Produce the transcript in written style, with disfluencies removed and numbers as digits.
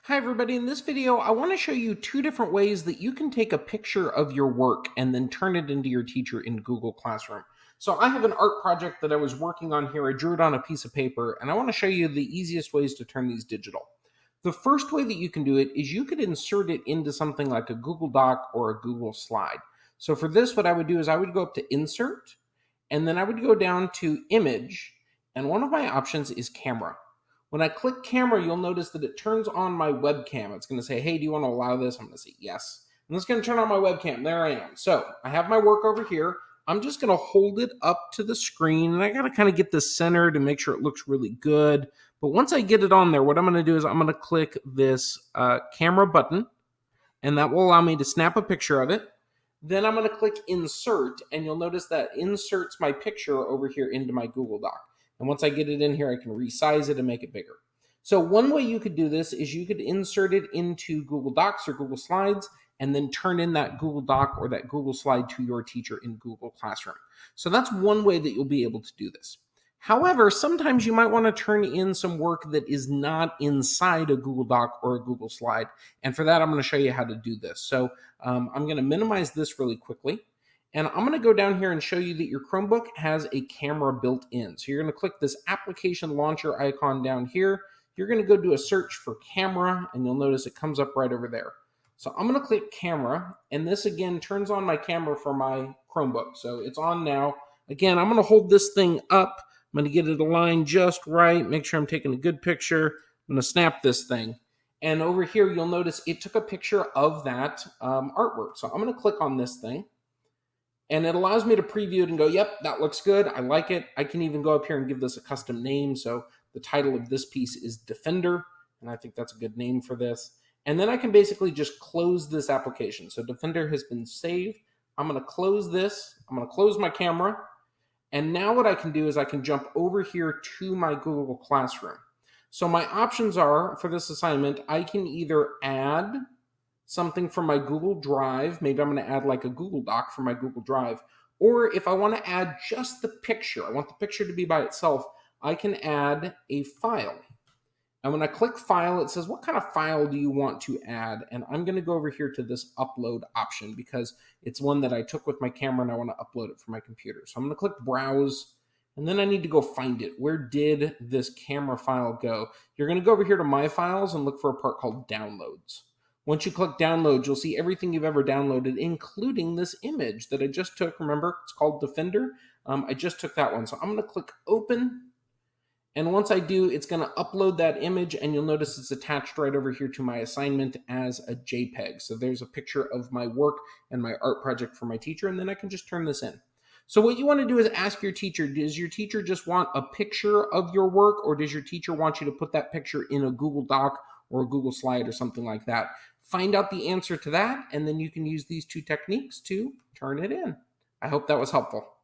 Hi everybody, in this video I want to show you two different ways that you can take a picture of your work and then turn it into your teacher in Google Classroom. So I have an art project that I was working on here. I drew it on a piece of paper and I want to show you the easiest ways to turn these digital. The first way that you can do it is you could insert it into something like a Google Doc or a Google Slide. So for this, what I would do is I would go up to Insert and then I would go down to Image, and one of my options is Camera. When I click camera, you'll notice that it turns on my webcam. It's going to say, hey, do you want to allow this? I'm going to say yes. And it's going to turn on my webcam. There I am. So I have my work over here. I'm just going to hold it up to the screen. And I got to kind of get this centered to make sure it looks really good. But once I get it on there, what I'm going to do is I'm going to click this camera button. And that will allow me to snap a picture of it. Then I'm going to click insert. And you'll notice that inserts my picture over here into my Google Doc. And once I get it in here, I can resize it and make it bigger. So one way you could do this is you could insert it into Google Docs or Google Slides and then turn in that Google Doc or that Google Slide to your teacher in Google Classroom. So that's one way that you'll be able to do this. However, sometimes you might want to turn in some work that is not inside a Google Doc or a Google Slide. And for that, I'm going to show you how to do this. So I'm going to minimize this really quickly. And I'm going to go down here and show you that your Chromebook has a camera built in. So you're going to click this application launcher icon down here. You're going to go do a search for camera, and you'll notice it comes up right over there. So I'm going to click camera, and this again turns on my camera for my Chromebook. So it's on now. Again, I'm going to hold this thing up. I'm going to get it aligned just right, make sure I'm taking a good picture. I'm going to snap this thing. And over here, you'll notice it took a picture of that artwork. So I'm going to click on this thing. And it allows me to preview it and go, yep, that looks good. I like it. I can even go up here and give this a custom name. So the title of this piece is Defender. And I think that's a good name for this. And then I can basically just close this application. So Defender has been saved. I'm going to close this. I'm going to close my camera. And now what I can do is I can jump over here to my Google Classroom. So my options are for this assignment, I can either add something from my Google Drive. Maybe I'm going to add like a Google Doc for my Google Drive. Or if I want to add just the picture, I want the picture to be by itself, I can add a file. And when I click file, it says, what kind of file do you want to add? And I'm going to go over here to this upload option because it's one that I took with my camera and I want to upload it from my computer. So I'm going to click browse. And then I need to go find it. Where did this camera file go? You're going to go over here to my files and look for a part called downloads. Once you click download, you'll see everything you've ever downloaded, including this image that I just took. Remember, it's called Defender. I just took that one. So I'm going to click open. And once I do, it's going to upload that image. And you'll notice it's attached right over here to my assignment as a JPEG. So there's a picture of my work and my art project for my teacher. And then I can just turn this in. So what you want to do is ask your teacher, does your teacher just want a picture of your work, or does your teacher want you to put that picture in a Google Doc or a Google Slide or something like that? Find out the answer to that, and then you can use these two techniques to turn it in. I hope that was helpful.